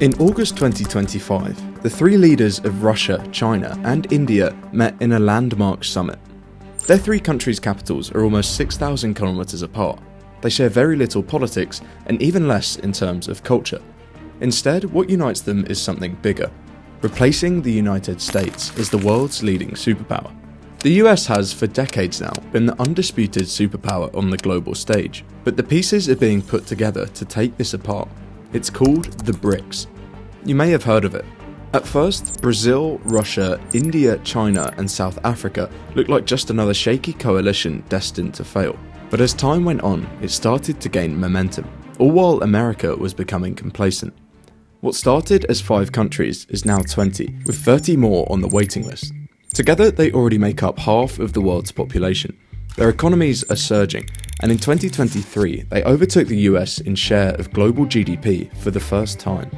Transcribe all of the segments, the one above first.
In August 2025, the three leaders of Russia, China, and India met in a landmark summit. Their three countries' capitals are almost 6,000 kilometers apart. They share very little politics and even less in terms of culture. Instead, what unites them is something bigger, replacing the United States as the world's leading superpower. The US has for decades now been the undisputed superpower on the global stage, but the pieces are being put together to take this apart. It's called the BRICS. You may have heard of it. At first, Brazil, Russia, India, China, and South Africa looked like just another shaky coalition destined to fail. But as time went on, it started to gain momentum, all while America was becoming complacent. What started as 5 countries is now 20, with 30 more on the waiting list. Together, they already make up half of the world's population. Their economies are surging, and in 2023, they overtook the US in share of global GDP for the first time.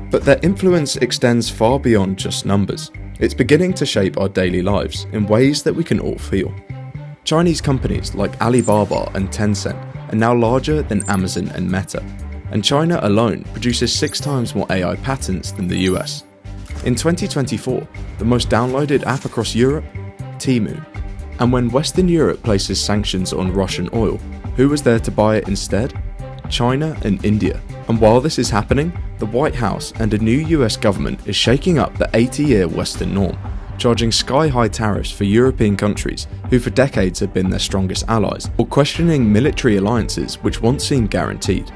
But their influence extends far beyond just numbers. It's beginning to shape our daily lives in ways that we can all feel. Chinese companies like Alibaba and Tencent are now larger than Amazon and Meta, and China alone produces 6 times more AI patents than the US. In 2024, the most downloaded app across Europe? Temu. And when Western Europe places sanctions on Russian oil, who was there to buy it instead? China and India. And while this is happening, the White House and a new US government is shaking up the 80-year Western norm, charging sky-high tariffs for European countries who for decades have been their strongest allies, or questioning military alliances which once seemed guaranteed.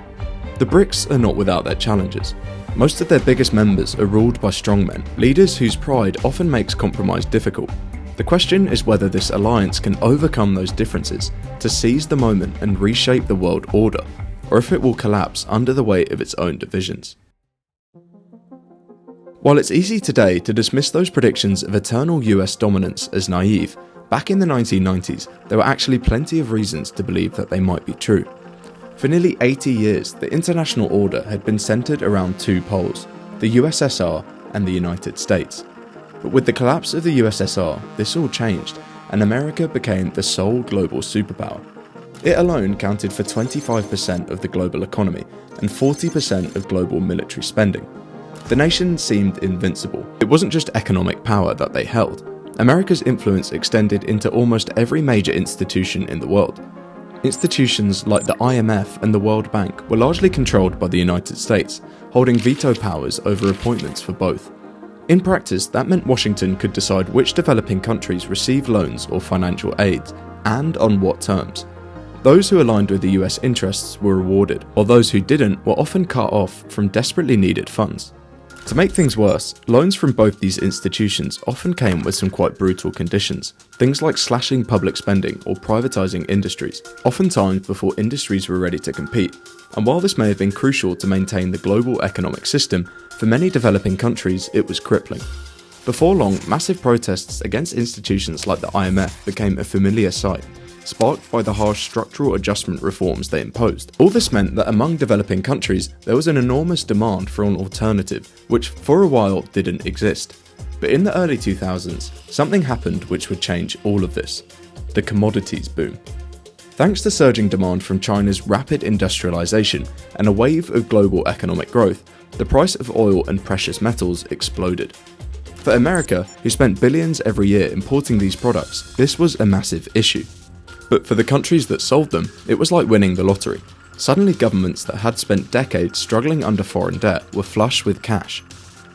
The BRICS are not without their challenges. Most of their biggest members are ruled by strongmen, leaders whose pride often makes compromise difficult. The question is whether this alliance can overcome those differences to seize the moment and reshape the world order, or if it will collapse under the weight of its own divisions. While it's easy today to dismiss those predictions of eternal US dominance as naive, back in the 1990s there were actually plenty of reasons to believe that they might be true. For nearly 80 years, the international order had been centered around 2 poles, the USSR and the United States. But with the collapse of the USSR, this all changed, and America became the sole global superpower. It alone counted for 25% of the global economy and 40% of global military spending. The nation seemed invincible. It wasn't just economic power that they held. America's influence extended into almost every major institution in the world. Institutions like the IMF and the World Bank were largely controlled by the United States, holding veto powers over appointments for both. In practice, that meant Washington could decide which developing countries received loans or financial aid, and on what terms. Those who aligned with the US interests were rewarded, while those who didn't were often cut off from desperately needed funds. To make things worse, loans from both these institutions often came with some quite brutal conditions, things like slashing public spending or privatizing industries, oftentimes before industries were ready to compete. And while this may have been crucial to maintain the global economic system, for many developing countries it was crippling. Before long, massive protests against institutions like the IMF became a familiar sight, sparked by the harsh structural adjustment reforms they imposed. All this meant that among developing countries, there was an enormous demand for an alternative, which for a while didn't exist. But in the early 2000s, something happened which would change all of this: the commodities boom. Thanks to surging demand from China's rapid industrialization and a wave of global economic growth, the price of oil and precious metals exploded. For America, who spent billions every year importing these products, this was a massive issue. But for the countries that sold them, it was like winning the lottery. Suddenly governments that had spent decades struggling under foreign debt were flush with cash.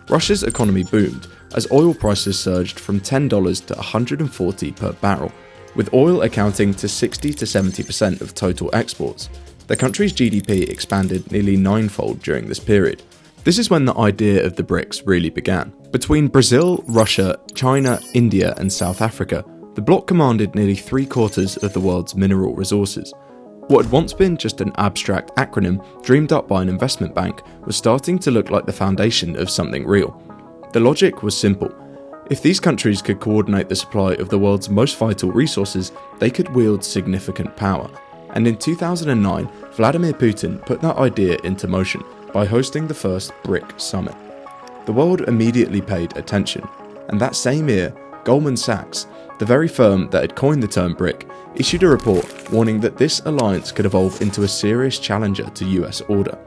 Russia's economy boomed as oil prices surged from $10 to $140 per barrel, with oil accounting to 60 to 70% of total exports. The country's GDP expanded nearly 9-fold during this period. This is when the idea of the BRICS really began. Between Brazil, Russia, China, India, and South Africa, the bloc commanded nearly 3/4 of the world's mineral resources. What had once been just an abstract acronym dreamed up by an investment bank was starting to look like the foundation of something real. The logic was simple. If these countries could coordinate the supply of the world's most vital resources, they could wield significant power. And in 2009, Vladimir Putin put that idea into motion by hosting the first BRIC summit. The world immediately paid attention, and that same year, Goldman Sachs, the very firm that had coined the term BRIC, issued a report warning that this alliance could evolve into a serious challenger to US order.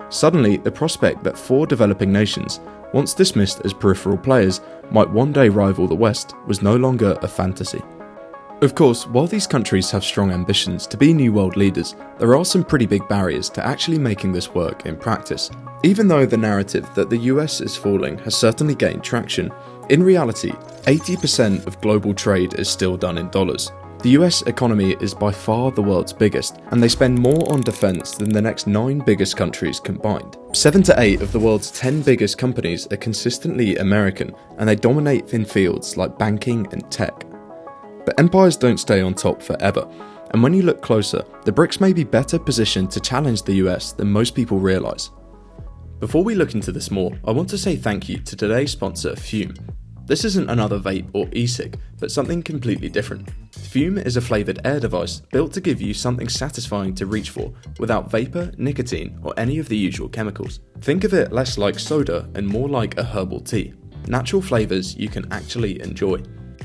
Suddenly, the prospect that 4 developing nations, once dismissed as peripheral players, might one day rival the West was no longer a fantasy. Of course, while these countries have strong ambitions to be new world leaders, there are some pretty big barriers to actually making this work in practice. Even though the narrative that the US is falling has certainly gained traction, in reality, 80% of global trade is still done in dollars. The US economy is by far the world's biggest, and they spend more on defense than the next 9 biggest countries combined. 7 to 8 of the world's 10 biggest companies are consistently American, and they dominate in fields like banking and tech. But empires don't stay on top forever, and when you look closer, the BRICS may be better positioned to challenge the US than most people realise. Before we look into this more, I want to say thank you to today's sponsor, Fume. This isn't another vape or e-cig, but something completely different. Fume is a flavoured air device built to give you something satisfying to reach for, without vapour, nicotine, or any of the usual chemicals. Think of it less like soda and more like a herbal tea. Natural flavours you can actually enjoy.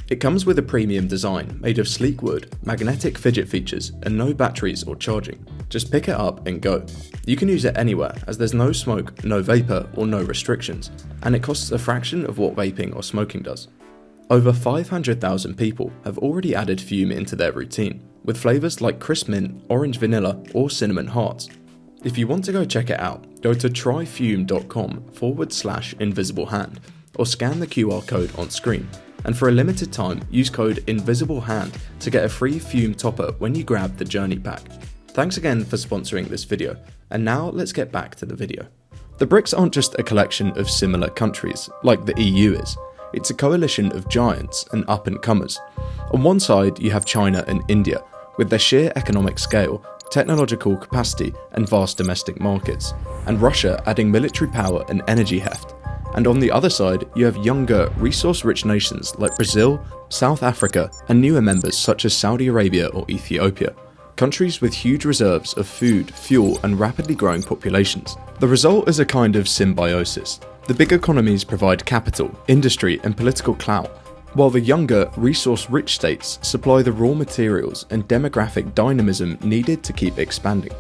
It comes with a premium design made of sleek wood, magnetic fidget features, and no batteries or charging. Just pick it up and go. You can use it anywhere as there's no smoke, no vapour, or no restrictions, and it costs a fraction of what vaping or smoking does. Over 500,000 people have already added Fume into their routine, with flavours like crisp mint, orange vanilla, or cinnamon hearts. If you want to go check it out, go to tryfume.com/invisiblehand, or scan the QR code on screen. And for a limited time, use code INVISIBLEHAND to get a free Fume topper when you grab the Journey Pack. Thanks again for sponsoring this video, and now let's get back to the video. The BRICS aren't just a collection of similar countries, like the EU is. It's a coalition of giants and up-and-comers. On one side, you have China and India, with their sheer economic scale, technological capacity, and vast domestic markets, and Russia adding military power and energy heft. And on the other side, you have younger, resource-rich nations like Brazil, South Africa, and newer members such as Saudi Arabia or Ethiopia. Countries with huge reserves of food, fuel, and rapidly growing populations. The result is a kind of symbiosis. The big economies provide capital, industry, and political clout, while the younger, resource-rich states supply the raw materials and demographic dynamism needed to keep expanding.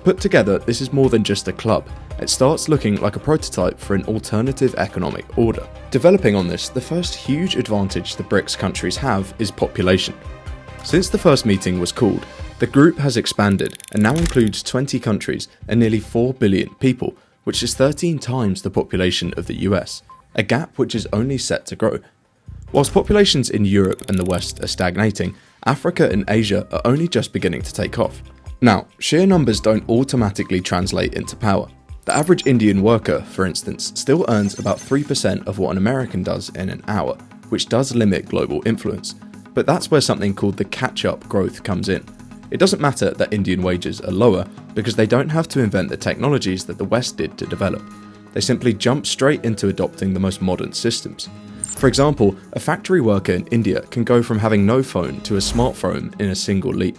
Put together, this is more than just a club. It starts looking like a prototype for an alternative economic order. Developing on this, the first huge advantage the BRICS countries have is population. Since the first meeting was called, the group has expanded and now includes 20 countries and nearly 4 billion people, which is 13 times the population of the US, a gap which is only set to grow. Whilst populations in Europe and the West are stagnating, Africa and Asia are only just beginning to take off. Now, sheer numbers don't automatically translate into power. The average Indian worker, for instance, still earns about 3% of what an American does in an hour, which does limit global influence. But that's where something called the catch-up growth comes in. It doesn't matter that Indian wages are lower, because they don't have to invent the technologies that the West did to develop. They simply jump straight into adopting the most modern systems. For example, a factory worker in India can go from having no phone to a smartphone in a single leap.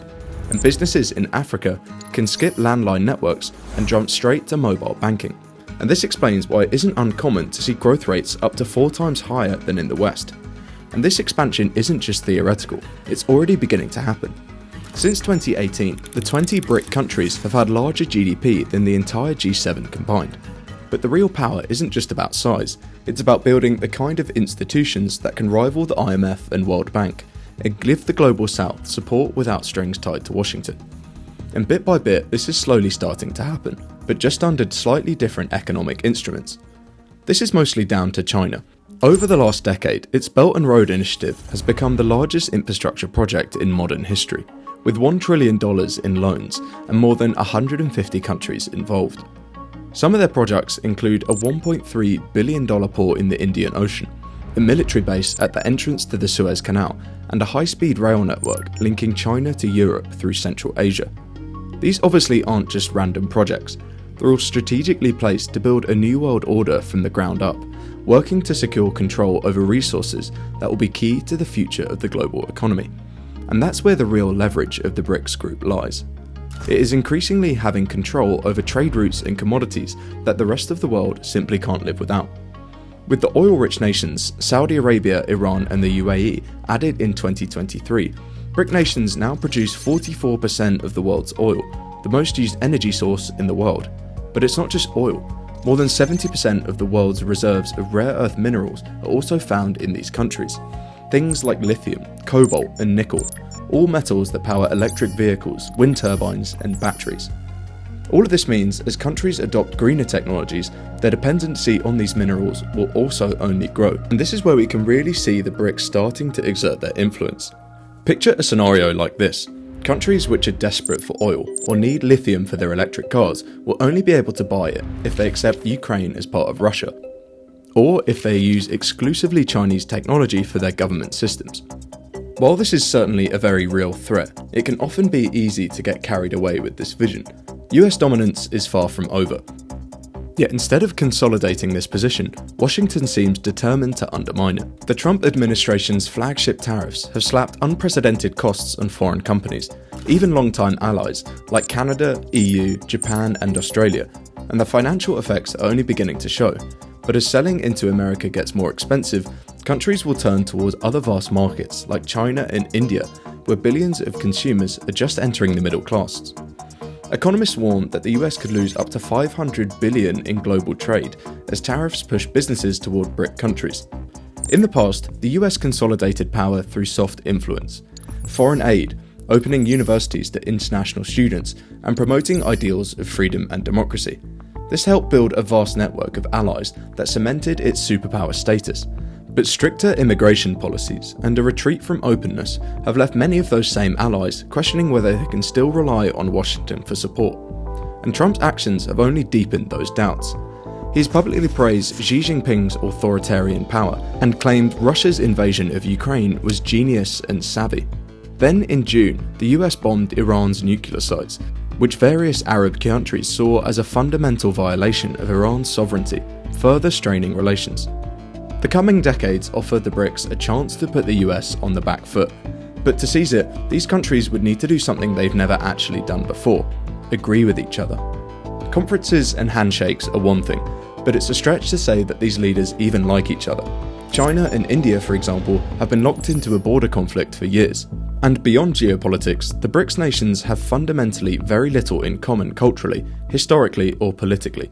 And businesses in Africa can skip landline networks and jump straight to mobile banking. And this explains why it isn't uncommon to see growth rates up to 4 times higher than in the West. And this expansion isn't just theoretical, it's already beginning to happen. Since 2018, the 20 BRIC countries have had larger GDP than the entire G7 combined. But the real power isn't just about size, it's about building the kind of institutions that can rival the IMF and World Bank, and give the Global South support without strings tied to Washington. And bit by bit, this is slowly starting to happen, but just under slightly different economic instruments. This is mostly down to China. Over the last decade, its Belt and Road Initiative has become the largest infrastructure project in modern history, with $1 trillion in loans and more than 150 countries involved. Some of their projects include a $1.3 billion port in the Indian Ocean, a military base at the entrance to the Suez Canal, and a high-speed rail network linking China to Europe through Central Asia. These obviously aren't just random projects, they're all strategically placed to build a new world order from the ground up, working to secure control over resources that will be key to the future of the global economy. And that's where the real leverage of the BRICS group lies. It is increasingly having control over trade routes and commodities that the rest of the world simply can't live without. With the oil-rich nations, Saudi Arabia, Iran and the UAE added in 2023, BRIC nations now produce 44% of the world's oil, the most used energy source in the world. But it's not just oil. More than 70% of the world's reserves of rare earth minerals are also found in these countries. Things like lithium, cobalt and nickel, all metals that power electric vehicles, wind turbines and batteries. All of this means as countries adopt greener technologies, their dependency on these minerals will also only grow. And this is where we can really see the BRICS starting to exert their influence. Picture a scenario like this. Countries which are desperate for oil or need lithium for their electric cars will only be able to buy it if they accept Ukraine as part of Russia, or if they use exclusively Chinese technology for their government systems. While this is certainly a very real threat, it can often be easy to get carried away with this vision. US dominance is far from over. Yet instead of consolidating this position, Washington seems determined to undermine it. The Trump administration's flagship tariffs have slapped unprecedented costs on foreign companies, even long-time allies like Canada, EU, Japan and Australia, and the financial effects are only beginning to show. But as selling into America gets more expensive, countries will turn towards other vast markets like China and India, where billions of consumers are just entering the middle class. Economists warn that the US could lose up to $500 billion in global trade as tariffs push businesses toward BRIC countries. In the past, the US consolidated power through soft influence, foreign aid, opening universities to international students, and promoting ideals of freedom and democracy. This helped build a vast network of allies that cemented its superpower status. But stricter immigration policies and a retreat from openness have left many of those same allies questioning whether they can still rely on Washington for support. And Trump's actions have only deepened those doubts. He's publicly praised Xi Jinping's authoritarian power and claimed Russia's invasion of Ukraine was genius and savvy. Then in June, the US bombed Iran's nuclear sites, which various Arab countries saw as a fundamental violation of Iran's sovereignty, further straining relations. The coming decades offered the BRICS a chance to put the US on the back foot, but to seize it, these countries would need to do something they've never actually done before: agree with each other. Conferences and handshakes are one thing, but it's a stretch to say that these leaders even like each other. China and India, for example, have been locked into a border conflict for years. And beyond geopolitics, the BRICS nations have fundamentally very little in common culturally, historically or politically.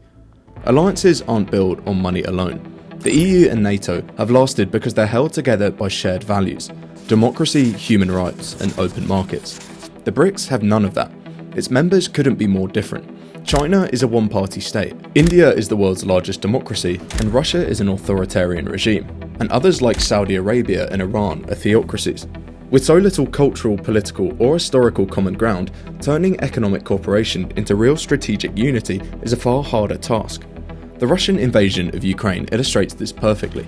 Alliances aren't built on money alone. The EU and NATO have lasted because they're held together by shared values: democracy, human rights, and open markets. The BRICS have none of that. Its members couldn't be more different. China is a one-party state, India is the world's largest democracy, and Russia is an authoritarian regime, and others like Saudi Arabia and Iran are theocracies. With so little cultural, political, or historical common ground, turning economic cooperation into real strategic unity is a far harder task. The Russian invasion of Ukraine illustrates this perfectly.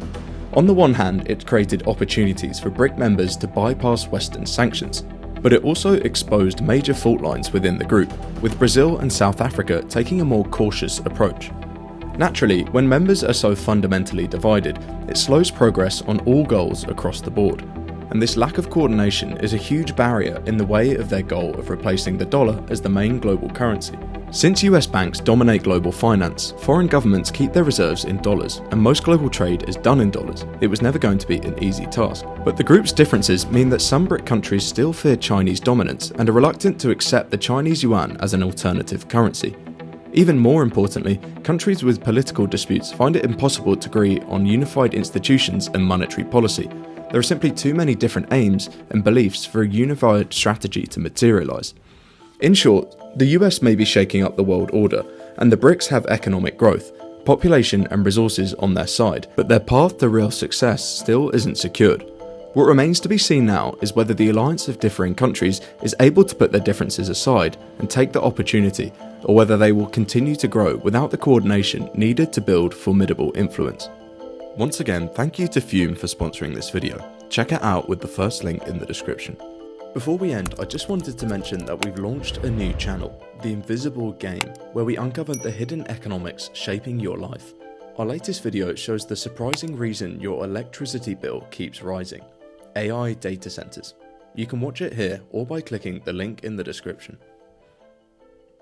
On the one hand, it created opportunities for BRIC members to bypass Western sanctions, but it also exposed major fault lines within the group, with Brazil and South Africa taking a more cautious approach. Naturally, when members are so fundamentally divided, it slows progress on all goals across the board. And this lack of coordination is a huge barrier in the way of their goal of replacing the dollar as the main global currency. Since US banks dominate global finance, foreign governments keep their reserves in dollars, and most global trade is done in dollars. It was never going to be an easy task. But the group's differences mean that some BRIC countries still fear Chinese dominance and are reluctant to accept the Chinese yuan as an alternative currency. Even more importantly, countries with political disputes find it impossible to agree on unified institutions and monetary policy. There are simply too many different aims and beliefs for a unified strategy to materialise. In short, the US may be shaking up the world order, and the BRICS have economic growth, population and resources on their side, but their path to real success still isn't secured. What remains to be seen now is whether the alliance of differing countries is able to put their differences aside and take the opportunity, or whether they will continue to grow without the coordination needed to build formidable influence. Once again, thank you to Fume for sponsoring this video. Check it out with the first link in the description. Before we end, I just wanted to mention that we've launched a new channel, The Invisible Game, where we uncover the hidden economics shaping your life. Our latest video shows the surprising reason your electricity bill keeps rising: AI data centers. You can watch it here or by clicking the link in the description.